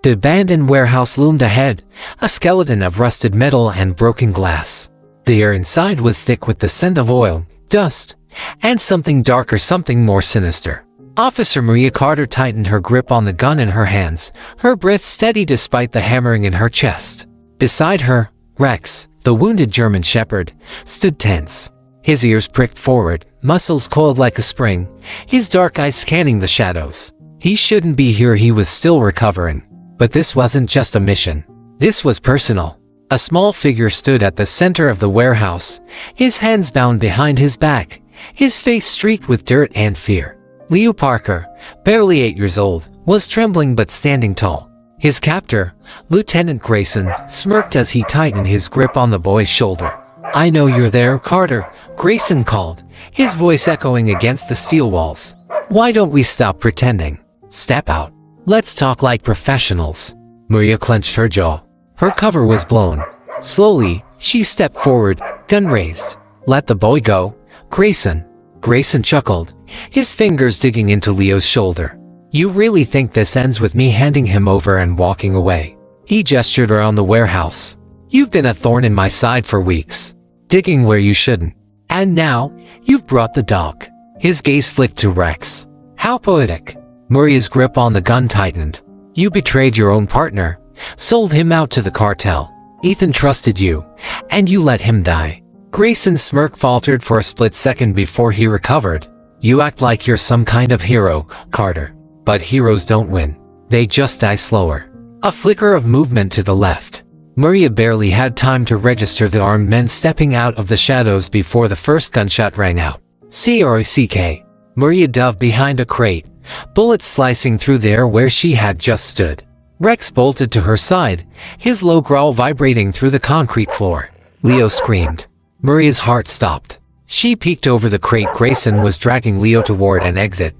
The abandoned warehouse loomed ahead, a skeleton of rusted metal and broken glass. The air inside was thick with the scent of oil, dust, and something darker, something more sinister. Officer Maria Carter tightened her grip on the gun in her hands, her breath steady despite the hammering in her chest. Beside her, Rex, the wounded German shepherd, stood tense. His ears pricked forward, muscles coiled like a spring, his dark eyes scanning the shadows. He shouldn't be here, he was still recovering. But this wasn't just a mission. This was personal. A small figure stood at the center of the warehouse, his hands bound behind his back, his face streaked with dirt and fear. Leo Parker, barely 8 years old, was trembling but standing tall. His captor, Lieutenant Grayson, smirked as he tightened his grip on the boy's shoulder. "I know you're there, Carter," Grayson called, his voice echoing against the steel walls. "Why don't we stop pretending? Step out. Let's talk like professionals." Maria clenched her jaw. Her cover was blown. Slowly, she stepped forward, gun raised. "Let the boy go, Grayson." Grayson chuckled, his fingers digging into Leo's shoulder. "You really think this ends with me handing him over and walking away?" He gestured around the warehouse. "You've been a thorn in my side for weeks, digging where you shouldn't. And now, you've brought the dog." His gaze flicked to Rex. "How poetic." Maria's grip on the gun tightened. "You betrayed your own partner, sold him out to the cartel. Ethan trusted you, and you let him die." Grayson's smirk faltered for a split second before he recovered. "You act like you're some kind of hero, Carter. But heroes don't win. They just die slower." A flicker of movement to the left. Maria barely had time to register the armed men stepping out of the shadows before the first gunshot rang out. CRCK. Maria dove behind a crate, bullets slicing through the air where she had just stood. Rex bolted to her side, his low growl vibrating through the concrete floor. Leo screamed. Maria's heart stopped. She peeked over the crate. Grayson was dragging Leo toward an exit.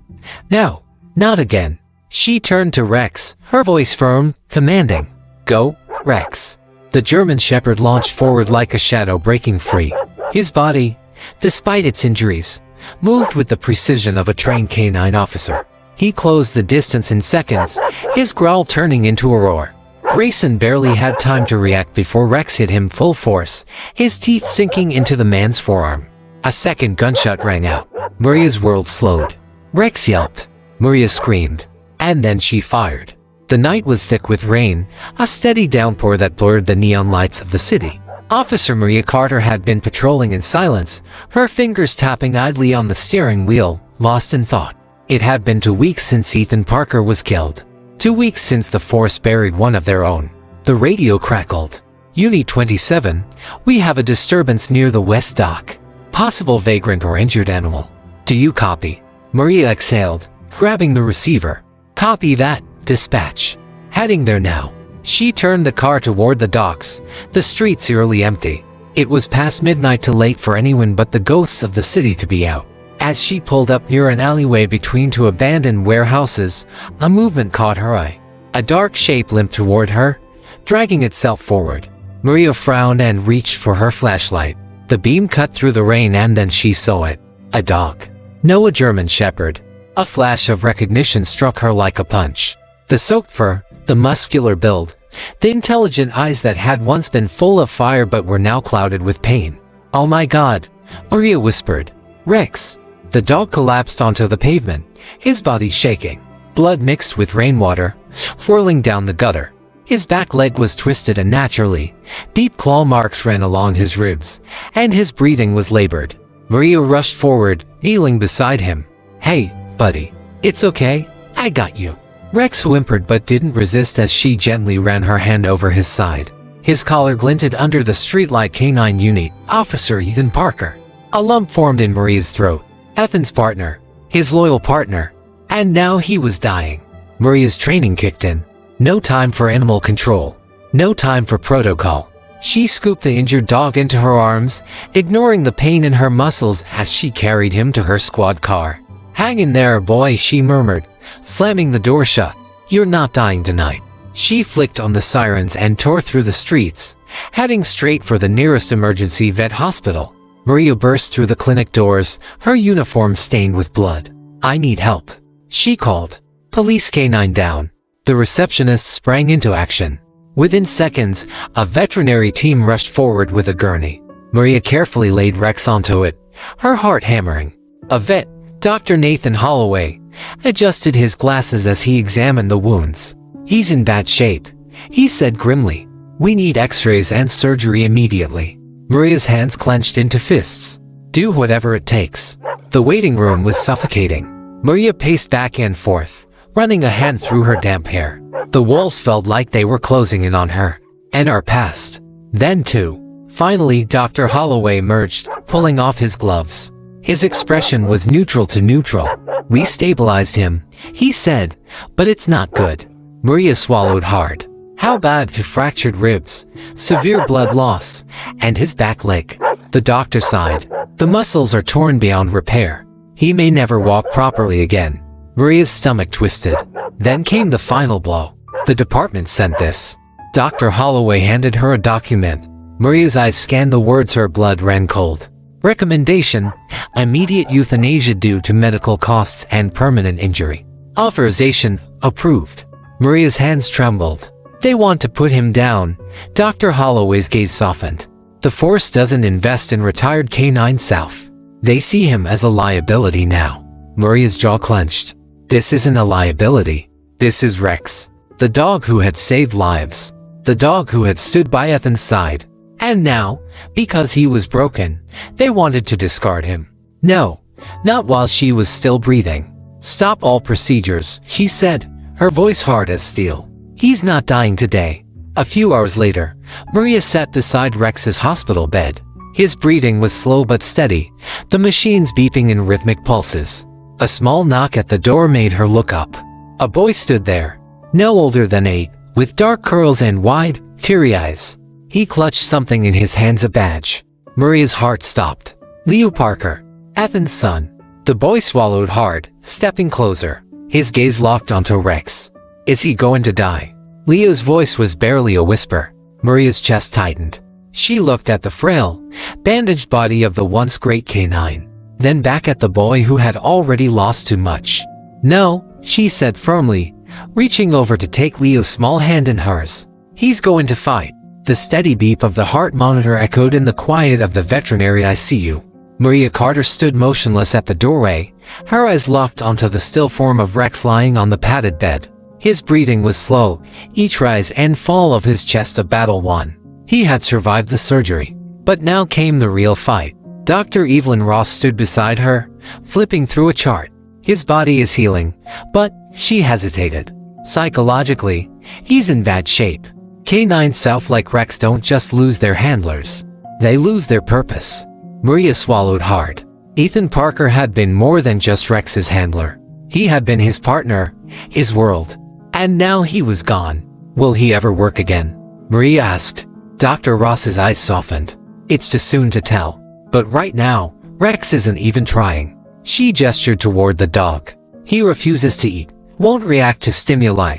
"No, not again." She turned to Rex, her voice firm, commanding. "Go, Rex." The German shepherd launched forward like a shadow breaking free. His body, despite its injuries, moved with the precision of a trained canine officer. He closed the distance in seconds, his growl turning into a roar. Grayson barely had time to react before Rex hit him full force, his teeth sinking into the man's forearm. A second gunshot rang out. Maria's world slowed. Rex yelped. Maria screamed. And then she fired. The night was thick with rain, a steady downpour that blurred the neon lights of the city. Officer Maria Carter had been patrolling in silence, her fingers tapping idly on the steering wheel, lost in thought. It had been 2 weeks since Ethan Parker was killed. 2 weeks since the force buried one of their own. The radio crackled. "Unit 27, we have a disturbance near the West Dock. Possible vagrant or injured animal. Do you copy?" Maria exhaled, grabbing the receiver. "Copy that, dispatch. Heading there now." She turned the car toward the docks, the streets eerily empty. It was past midnight, too late for anyone but the ghosts of the city to be out. As she pulled up near an alleyway between 2 abandoned warehouses, a movement caught her eye. A dark shape limped toward her, dragging itself forward. Maria frowned and reached for her flashlight. The beam cut through the rain and then she saw it. A dog. No, a German shepherd. A flash of recognition struck her like a punch. The soaked fur, the muscular build, the intelligent eyes that had once been full of fire but were now clouded with pain. "Oh my God," Maria whispered. "Rex." The dog collapsed onto the pavement, his body shaking. Blood mixed with rainwater, swirling down the gutter. His back leg was twisted unnaturally. Deep claw marks ran along his ribs, and his breathing was labored. Maria rushed forward, kneeling beside him. "Hey, buddy. It's okay. I got you." Rex whimpered but didn't resist as she gently ran her hand over his side. His collar glinted under the streetlight. Canine Unit, Officer Ethan Parker. A lump formed in Maria's throat. Ethan's partner. His loyal partner. And now he was dying. Maria's training kicked in. No time for animal control. No time for protocol. She scooped the injured dog into her arms, ignoring the pain in her muscles as she carried him to her squad car. "Hang in there, boy," she murmured, slamming the door shut. "You're not dying tonight." She flicked on the sirens and tore through the streets, heading straight for the nearest emergency vet hospital. Maria burst through the clinic doors, her uniform stained with blood. "I need help," she called. "Police canine down. The receptionist sprang into action. Within seconds, a veterinary team rushed forward with a gurney. Maria carefully laid Rex onto it, her heart hammering. A vet, Dr. Nathan Holloway, adjusted his glasses as he examined the wounds. "He's in bad shape," he said grimly. "We need x-rays and surgery immediately." Maria's hands clenched into fists. "Do whatever it takes." The waiting room was suffocating. Maria paced back and forth, running a hand through her damp hair. The walls felt like they were closing in on her. An hour passed. Then two. Finally, Dr. Holloway emerged, pulling off his gloves. His expression was neutral to neutral. "We stabilized him," he said, "but it's not good." Maria swallowed hard. How bad? Fractured ribs, severe blood loss, and his back leg. The doctor sighed. "The muscles are torn beyond repair. He may never walk properly again." Maria's stomach twisted. Then came the final blow. "The department sent this." Dr. Holloway handed her a document. Maria's eyes scanned the words. Her blood ran cold. Recommendation: immediate euthanasia due to medical costs and permanent injury. Authorization: approved. Maria's hands trembled. "They want to put him down." Dr. Holloway's gaze softened. "The force doesn't invest in retired canine South. They see him as a liability now." Maria's jaw clenched. This isn't a liability. This is Rex. The dog who had saved lives. The dog who had stood by Ethan's side. And now, because he was broken, they wanted to discard him. No, not while she was still breathing. "Stop all procedures," she said, her voice hard as steel. "He's not dying today." A few hours later, Maria sat beside Rex's hospital bed. His breathing was slow but steady, the machines beeping in rhythmic pulses. A small knock at the door made her look up. A boy stood there, no older than 8, with dark curls and wide, teary eyes. He clutched something in his hands, a badge. Maria's heart stopped. "Leo Parker, Ethan's son." The boy swallowed hard, stepping closer. His gaze locked onto Rex. "Is he going to die?" Leo's voice was barely a whisper. Maria's chest tightened. She looked at the frail, bandaged body of the once great canine, then back at the boy who had already lost too much. "No," she said firmly, reaching over to take Leo's small hand in hers. "He's going to fight." The steady beep of the heart monitor echoed in the quiet of the veterinary ICU. Maria Carter stood motionless at the doorway, her eyes locked onto the still form of Rex lying on the padded bed. His breathing was slow, each rise and fall of his chest a battle won. He had survived the surgery. But now came the real fight. Dr. Evelyn Ross stood beside her, flipping through a chart. "His body is healing," but she hesitated. "Psychologically, he's in bad shape." Canine South like Rex don't just lose their handlers. They lose their purpose. Maria swallowed hard. Ethan Parker had been more than just Rex's handler. He had been his partner, his world. And now he was gone. Will he ever work again? Maria asked. Dr. Ross's eyes softened. It's too soon to tell. But right now, Rex isn't even trying. She gestured toward the dog. He refuses to eat, won't react to stimuli,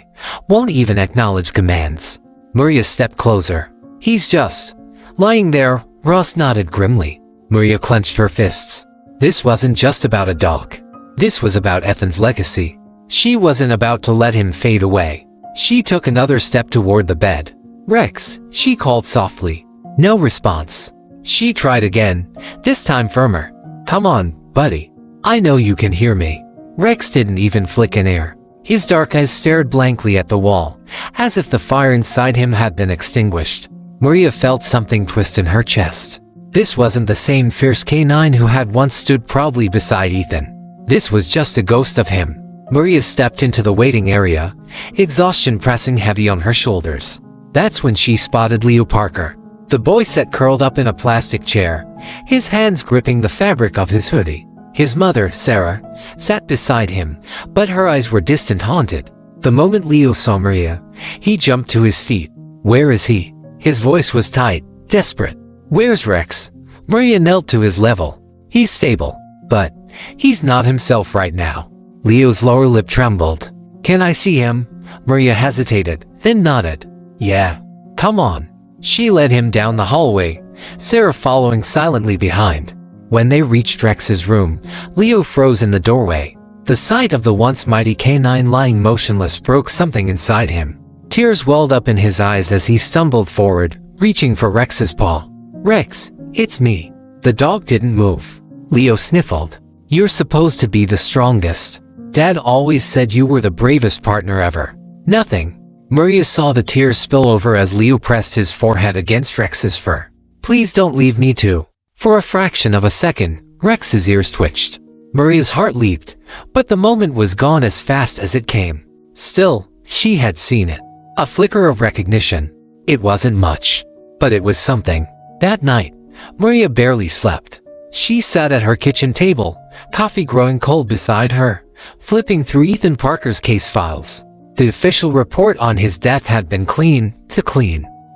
won't even acknowledge commands. Maria stepped closer. He's just lying there. Ross nodded grimly. Maria clenched her fists. This wasn't just about a dog. This was about Ethan's legacy. She wasn't about to let him fade away. She took another step toward the bed. "Rex," she called softly. No response. She tried again, this time firmer. "Come on, buddy. I know you can hear me." Rex didn't even flick an ear. His dark eyes stared blankly at the wall, as if the fire inside him had been extinguished. Maria felt something twist in her chest. This wasn't the same fierce canine who had once stood proudly beside Ethan. This was just a ghost of him. Maria stepped into the waiting area, exhaustion pressing heavy on her shoulders. That's when she spotted Leo Parker. The boy sat curled up in a plastic chair, his hands gripping the fabric of his hoodie. His mother, Sarah, sat beside him, but her eyes were distant, haunted. The moment Leo saw Maria, he jumped to his feet. "Where is he?" His voice was tight, desperate. "Where's Rex?" Maria knelt to his level. "He's stable, but he's not himself right now." Leo's lower lip trembled. "Can I see him?" Maria hesitated, then nodded. "Yeah. Come on." She led him down the hallway, Sarah following silently behind. When they reached Rex's room, Leo froze in the doorway. The sight of the once mighty canine lying motionless broke something inside him. Tears welled up in his eyes as he stumbled forward, reaching for Rex's paw. "Rex, it's me." The dog didn't move. Leo sniffled. "You're supposed to be the strongest. Dad always said you were the bravest partner ever." "Nothing." Maria saw the tears spill over as Leo pressed his forehead against Rex's fur. "Please don't leave me too." For a fraction of a second, Rex's ears twitched. Maria's heart leaped, but the moment was gone as fast as it came. Still, she had seen it. A flicker of recognition. It wasn't much, but it was something. That night, Maria barely slept. She sat at her kitchen table, coffee growing cold beside her, flipping through Ethan Parker's case files. The official report on his death had been clean.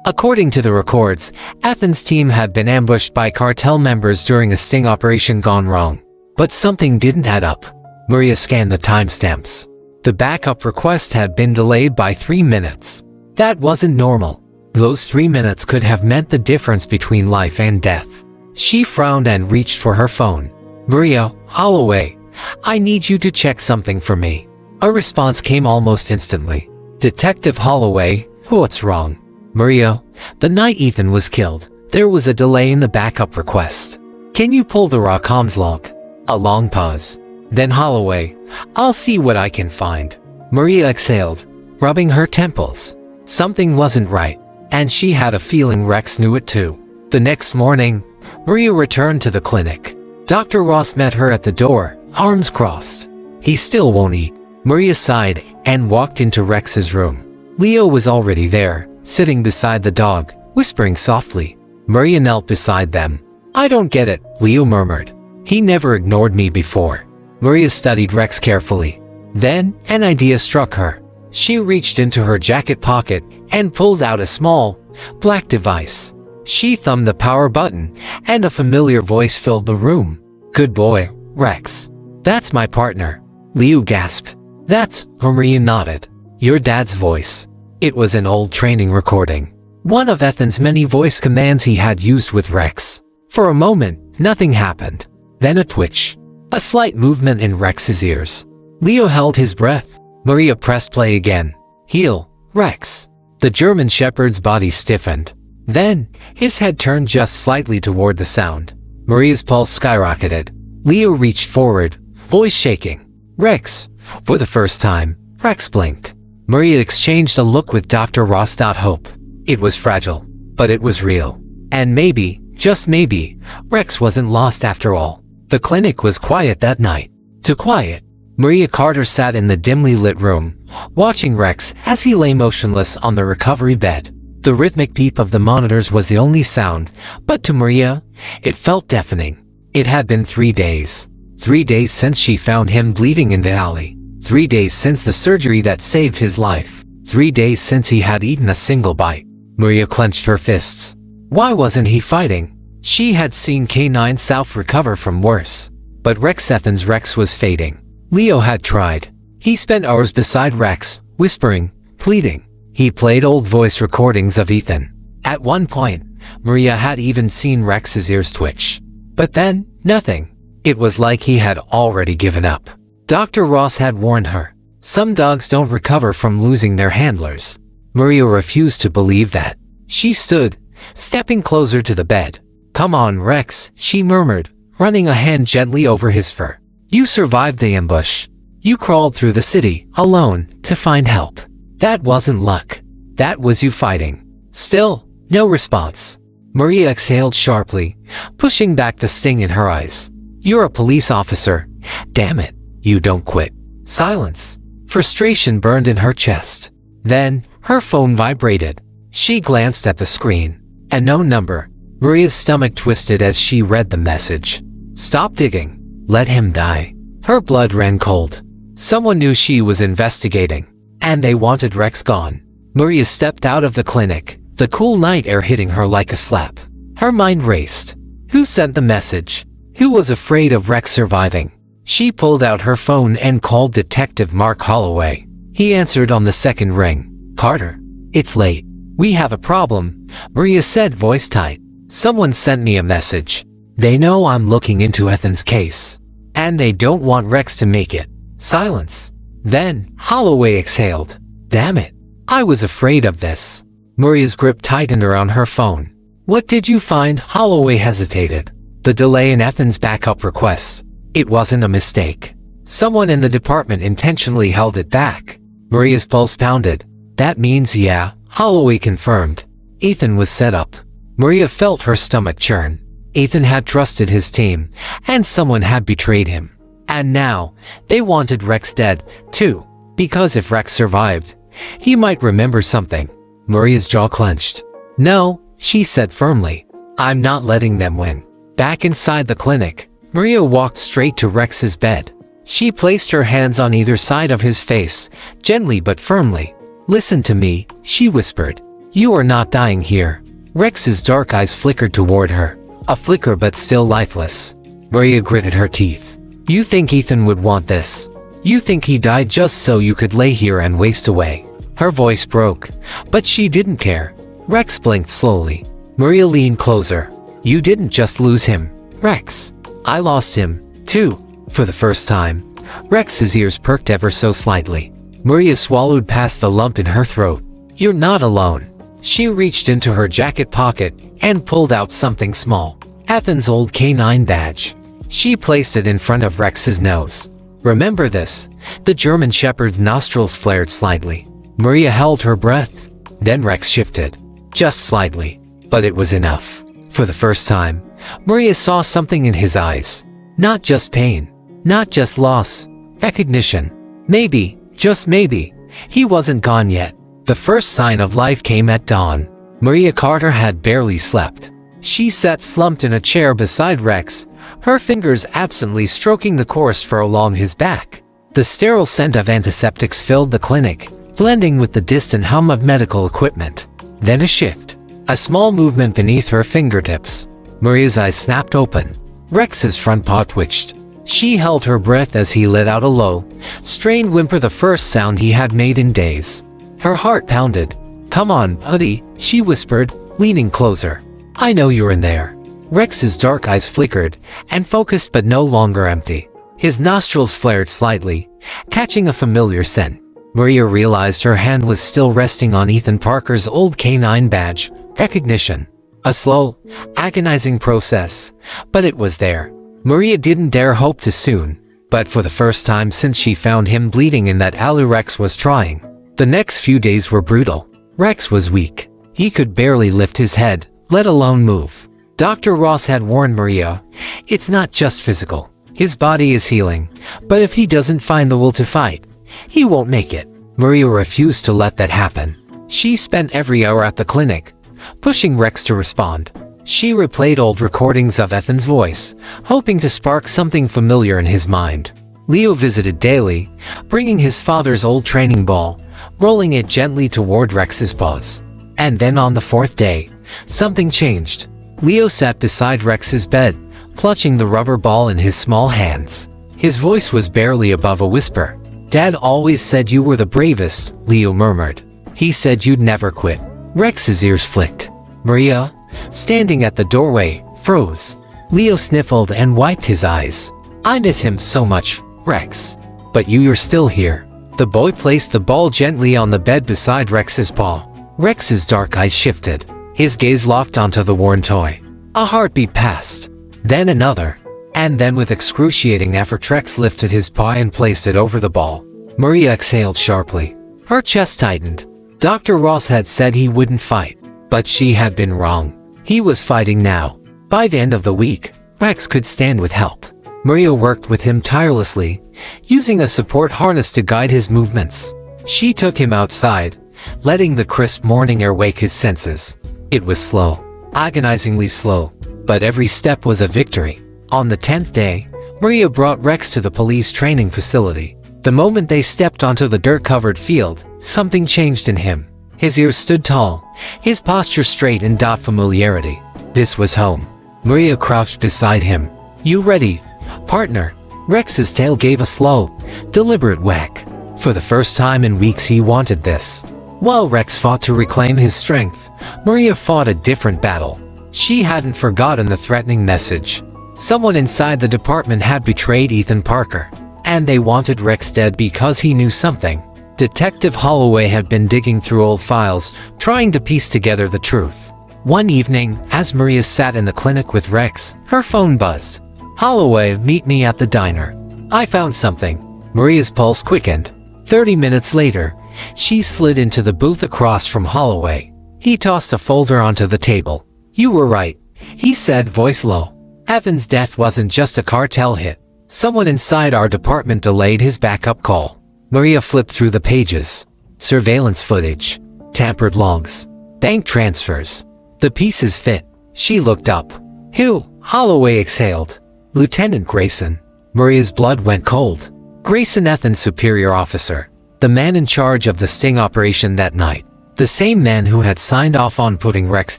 According to the records, Ethan's team had been ambushed by cartel members during a sting operation gone wrong. But something didn't add up. Maria scanned the timestamps. The backup request had been delayed by 3 minutes. That wasn't normal. Those 3 minutes could have meant the difference between life and death. She frowned and reached for her phone. "Maria, Holloway, I need you to check something for me." A response came almost instantly. "Detective Holloway, what's wrong?" "Maria, the night Ethan was killed, there was a delay in the backup request. Can you pull the raw comms log?" A long pause. Then Holloway, "I'll see what I can find." Maria exhaled, rubbing her temples. Something wasn't right, and she had a feeling Rex knew it too. The next morning, Maria returned to the clinic. Dr. Ross met her at the door, arms crossed. "He still won't eat." Maria sighed and walked into Rex's room. Leo was already there, sitting beside the dog, whispering softly. Maria knelt beside them. "I don't get it," Leo murmured. "He never ignored me before." Maria studied Rex carefully. Then, an idea struck her. She reached into her jacket pocket and pulled out a small, black device. She thumbed the power button, and a familiar voice filled the room. "Good boy, Rex. That's my partner." Leo gasped. "That's," Maria nodded. "Your dad's voice." It was an old training recording. One of Ethan's many voice commands he had used with Rex. For a moment, nothing happened. Then a twitch. A slight movement in Rex's ears. Leo held his breath. Maria pressed play again. "Heel, Rex." The German shepherd's body stiffened. Then, his head turned just slightly toward the sound. Maria's pulse skyrocketed. Leo reached forward, voice shaking. "Rex." For the first time, Rex blinked. Maria exchanged a look with Dr. Ross. Hope. It was fragile, but it was real. And maybe, just maybe, Rex wasn't lost after all. The clinic was quiet that night. Too quiet. Maria Carter sat in the dimly lit room, watching Rex as he lay motionless on the recovery bed. The rhythmic beep of the monitors was the only sound, but to Maria, it felt deafening. It had been 3 days. 3 days since she found him bleeding in the alley. 3 days since the surgery that saved his life. 3 days since he had eaten a single bite. Maria clenched her fists. Why wasn't he fighting? She had seen K9 South recover from worse. But Ethan's Rex was fading. Leo had tried. He spent hours beside Rex, whispering, pleading. He played old voice recordings of Ethan. At one point, Maria had even seen Rex's ears twitch. But then, nothing. It was like he had already given up. Dr. Ross had warned her. Some dogs don't recover from losing their handlers. Maria refused to believe that. She stood, stepping closer to the bed. Come on, Rex, she murmured, running a hand gently over his fur. You survived the ambush. You crawled through the city, alone, to find help. That wasn't luck. That was you fighting. Still, no response. Maria exhaled sharply, pushing back the sting in her eyes. You're a police officer. Damn it, you don't quit. Silence. Frustration burned in her chest. Then, her phone vibrated. She glanced at the screen. A known number. Maria's stomach twisted as she read the message. Stop digging. Let him die. Her blood ran cold. Someone knew she was investigating, and they wanted Rex gone. Maria stepped out of the clinic, the cool night air hitting her like a slap. Her mind raced. Who sent the message? Who was afraid of Rex surviving? She pulled out her phone and called Detective Mark Holloway. He answered on the second ring. Carter, it's late. We have a problem, Maria said, voice tight. Someone sent me a message. They know I'm looking into Ethan's case, and they don't want Rex to make it. Silence. Then, Holloway exhaled. Damn it. I was afraid of this. Maria's grip tightened around her phone. What did you find? Holloway hesitated. The delay in Ethan's backup request. It wasn't a mistake. Someone in the department intentionally held it back. Maria's pulse pounded. That means yeah, Holloway confirmed. Ethan was set up. Maria felt her stomach churn. Ethan had trusted his team, and someone had betrayed him. And now, they wanted Rex dead, too. Because if Rex survived, he might remember something. Maria's jaw clenched. No, she said firmly. I'm not letting them win. Back inside the clinic, Maria walked straight to Rex's bed. She placed her hands on either side of his face, gently but firmly. Listen to me, she whispered. You are not dying here. Rex's dark eyes flickered toward her. A flicker but still lifeless. Maria gritted her teeth. You think Ethan would want this? You think he died just so you could lay here and waste away? Her voice broke, but she didn't care. Rex blinked slowly. Maria leaned closer. You didn't just lose him, Rex. I lost him, too. For the first time, Rex's ears perked ever so slightly. Maria swallowed past the lump in her throat. You're not alone. She reached into her jacket pocket and pulled out something small. Ethan's old K9 badge. She placed it in front of Rex's nose. Remember this? The German Shepherd's nostrils flared slightly. Maria held her breath. Then Rex shifted. Just slightly. But it was enough. For the first time, Maria saw something in his eyes. Not just pain. Not just loss. Recognition. Maybe, just maybe, he wasn't gone yet. The first sign of life came at dawn. Maria Carter had barely slept. She sat slumped in a chair beside Rex, her fingers absently stroking the coarse fur along his back. The sterile scent of antiseptics filled the clinic, blending with the distant hum of medical equipment. Then a shift. A small movement beneath her fingertips. Maria's eyes snapped open. Rex's front paw twitched. She held her breath as he let out a low, strained whimper, the first sound he had made in days. Her heart pounded. Come on, buddy, she whispered, leaning closer. I know you're in there. Rex's dark eyes flickered, and focused but no longer empty. His nostrils flared slightly, catching a familiar scent. Maria realized her hand was still resting on Ethan Parker's old K9 badge. Recognition. A slow, agonizing process, but it was there. Maria didn't dare hope too soon, but for the first time since she found him bleeding in that alley, Rex was trying. The next few days were brutal. Rex was weak. He could barely lift his head, let alone move. Dr. Ross had warned Maria, it's not just physical. His body is healing, but if he doesn't find the will to fight, he won't make it. Maria refused to let that happen. She spent every hour at the clinic, pushing Rex to respond. She replayed old recordings of Ethan's voice, hoping to spark something familiar in his mind. Leo visited daily, bringing his father's old training ball, rolling it gently toward Rex's paws. And then on the fourth day, something changed. Leo sat beside Rex's bed, clutching the rubber ball in his small hands. His voice was barely above a whisper. Dad always said you were the bravest, Leo murmured. He said you'd never quit. Rex's ears flicked. Maria, standing at the doorway, froze. Leo sniffled and wiped his eyes. I miss him so much, Rex. But you're still here. The boy placed the ball gently on the bed beside Rex's paw. Rex's dark eyes shifted. His gaze locked onto the worn toy. A heartbeat passed. Then another. And then with excruciating effort, Rex lifted his paw and placed it over the ball. Maria exhaled sharply. Her chest tightened. Dr. Ross had said he wouldn't fight, but she had been wrong. He was fighting now. By the end of the week, Rex could stand with help. Maria worked with him tirelessly, using a support harness to guide his movements. She took him outside, letting the crisp morning air wake his senses. It was slow, agonizingly slow, but every step was a victory. On the 10th day, Maria brought Rex to the police training facility. The moment they stepped onto the dirt-covered field, something changed in him. His ears stood tall, his posture straight and familiarity. This was home. Maria crouched beside him. You ready, partner? Rex's tail gave a slow, deliberate whack. For the first time in weeks he wanted this. While Rex fought to reclaim his strength, Maria fought a different battle. She hadn't forgotten the threatening message. Someone inside the department had betrayed Ethan Parker. And they wanted Rex dead because he knew something. Detective Holloway had been digging through old files, trying to piece together the truth. One evening, as Maria sat in the clinic with Rex, her phone buzzed. "Holloway, meet me at the diner. I found something." Maria's pulse quickened. 30 minutes later, she slid into the booth across from Holloway. He tossed a folder onto the table. "You were right," he said, voice low. "Evan's death wasn't just a cartel hit. Someone inside our department delayed his backup call." Maria flipped through the pages. Surveillance footage, tampered logs, bank transfers. The pieces fit. She looked up. "Who?" Holloway exhaled. "Lieutenant Grayson." Maria's blood went cold. Grayson, Ethan's superior officer. The man in charge of the sting operation that night. The same man who had signed off on putting Rex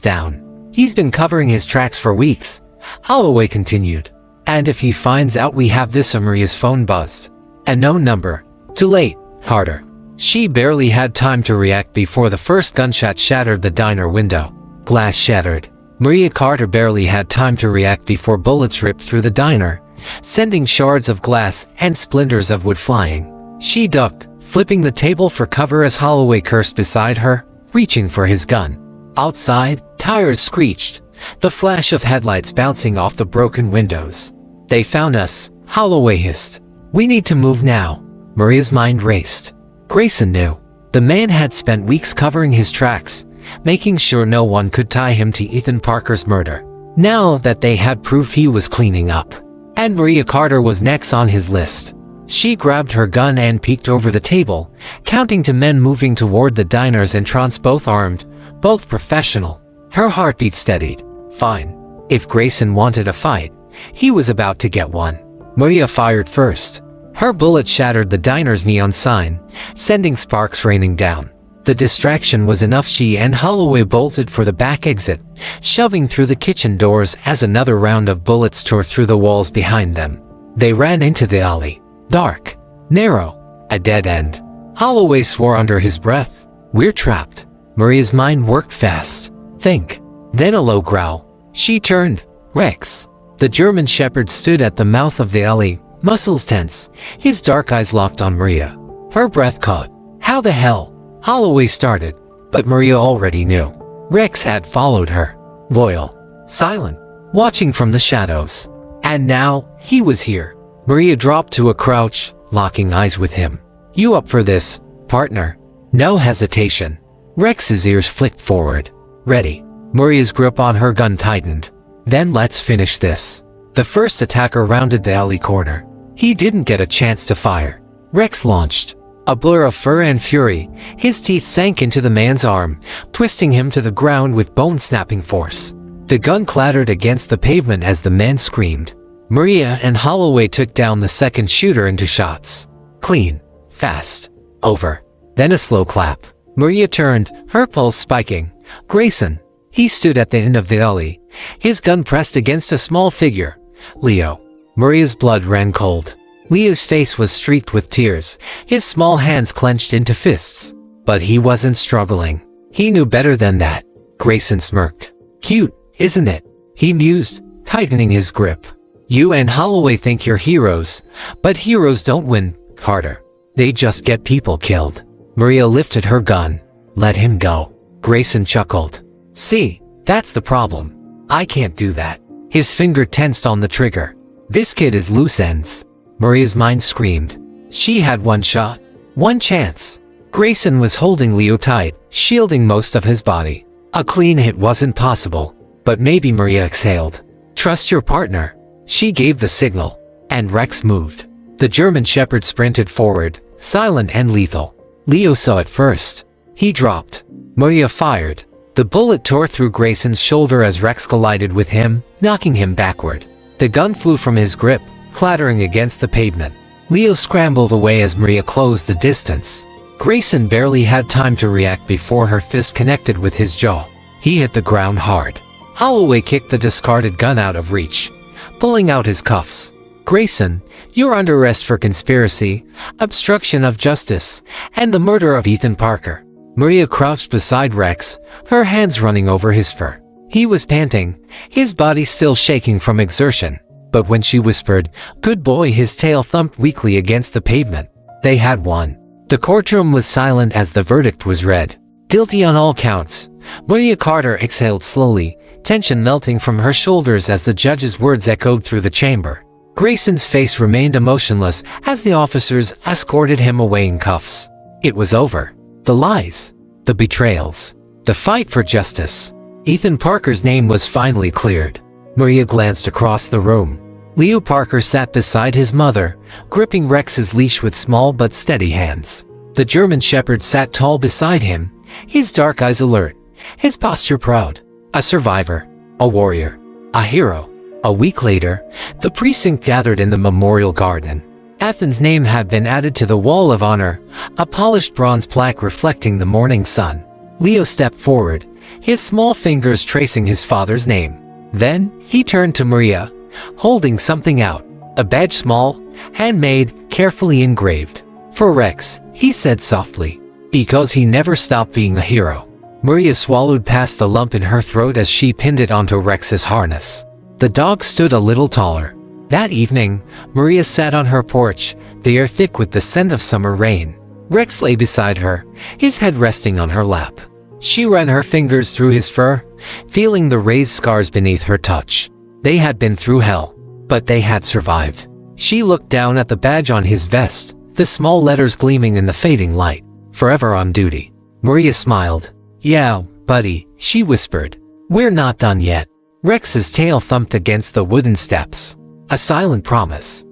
down. "He's been covering his tracks for weeks," Holloway continued. "And if he finds out we have this," Maria's phone buzzed. "A known number. Too late, Carter." She barely had time to react before the first gunshot shattered the diner window. Glass shattered. Maria Carter barely had time to react before bullets ripped through the diner, sending shards of glass and splinters of wood flying. She ducked, flipping the table for cover as Holloway cursed beside her, reaching for his gun. Outside, tires screeched, the flash of headlights bouncing off the broken windows. "They found us," Holloway hissed. "We need to move now." Maria's mind raced. Grayson knew. The man had spent weeks covering his tracks, making sure no one could tie him to Ethan Parker's murder. Now that they had proof, he was cleaning up. And Maria Carter was next on his list. She grabbed her gun and peeked over the table, counting to men moving toward the diner's entrance, both armed, both professional. Her heartbeat steadied. Fine. If Grayson wanted a fight, he was about to get one. Maria fired first. Her bullet shattered the diner's neon sign, sending sparks raining down. The distraction was enough. She and Holloway bolted for the back exit, shoving through the kitchen doors as another round of bullets tore through the walls behind them. They ran into the alley. Dark, narrow, a dead end. Holloway swore under his breath. "We're trapped." Maria's mind worked fast. Think. Then a low growl. She turned. Rex. The German shepherd stood at the mouth of the alley, muscles tense, his dark eyes locked on Maria. Her breath caught. "How the hell?" Holloway started, but Maria already knew. Rex had followed her. Loyal. Silent. Watching from the shadows. And now, he was here. Maria dropped to a crouch, locking eyes with him. "You up for this, partner?" No hesitation. Rex's ears flicked forward. "Ready." Maria's grip on her gun tightened. "Then let's finish this." The first attacker rounded the alley corner. He didn't get a chance to fire. Rex launched. A blur of fur and fury, his teeth sank into the man's arm, twisting him to the ground with bone-snapping force. The gun clattered against the pavement as the man screamed. Maria and Holloway took down the second shooter into shots. Clean. Fast. Over. Then a slow clap. Maria turned, her pulse spiking. Grayson. He stood at the end of the alley, his gun pressed against a small figure. Leo. Maria's blood ran cold. Leo's face was streaked with tears, his small hands clenched into fists. But he wasn't struggling. He knew better than that. Grayson smirked. "Cute, isn't it?" he mused, tightening his grip. "You and Holloway think you're heroes, but heroes don't win, Carter. They just get people killed." Maria lifted her gun. "Let him go." Grayson chuckled. "See, that's the problem. I can't do that." His finger tensed on the trigger. "This kid is loose ends." Maria's mind screamed. She had one shot. One chance. Grayson was holding Leo tight, shielding most of his body. A clean hit wasn't possible. But maybe. Maria exhaled. "Trust your partner." She gave the signal. And Rex moved. The German shepherd sprinted forward, silent and lethal. Leo saw it first. He dropped. Maria fired. The bullet tore through Grayson's shoulder as Rex collided with him, knocking him backward. The gun flew from his grip, clattering against the pavement. Leo scrambled away as Maria closed the distance. Grayson barely had time to react before her fist connected with his jaw. He hit the ground hard. Holloway kicked the discarded gun out of reach, pulling out his cuffs. "Grayson, you're under arrest for conspiracy, obstruction of justice, and the murder of Ethan Parker." Maria crouched beside Rex, her hands running over his fur. He was panting, his body still shaking from exertion. But when she whispered, "Good boy," his tail thumped weakly against the pavement. They had won. The courtroom was silent as the verdict was read. Guilty on all counts. Maria Carter exhaled slowly, tension melting from her shoulders as the judge's words echoed through the chamber. Grayson's face remained emotionless as the officers escorted him away in cuffs. It was over. The lies. The betrayals. The fight for justice. Ethan Parker's name was finally cleared. Maria glanced across the room. Leo Parker sat beside his mother, gripping Rex's leash with small but steady hands. The German Shepherd sat tall beside him, his dark eyes alert, his posture proud. A survivor. A warrior. A hero. A week later, the precinct gathered in the memorial garden. Ethan's name had been added to the wall of honor, a polished bronze plaque reflecting the morning sun. Leo stepped forward, his small fingers tracing his father's name. Then, he turned to Maria, holding something out. A badge, small, handmade, carefully engraved. "For Rex," he said softly. "Because he never stopped being a hero." Maria swallowed past the lump in her throat as she pinned it onto Rex's harness. The dog stood a little taller. That evening, Maria sat on her porch, the air thick with the scent of summer rain. Rex lay beside her, his head resting on her lap. She ran her fingers through his fur, feeling the raised scars beneath her touch. They had been through hell, but they had survived. She looked down at the badge on his vest, the small letters gleaming in the fading light. "Forever on duty." Maria smiled. "Yeah, buddy," she whispered. "We're not done yet." Rex's tail thumped against the wooden steps. A silent promise.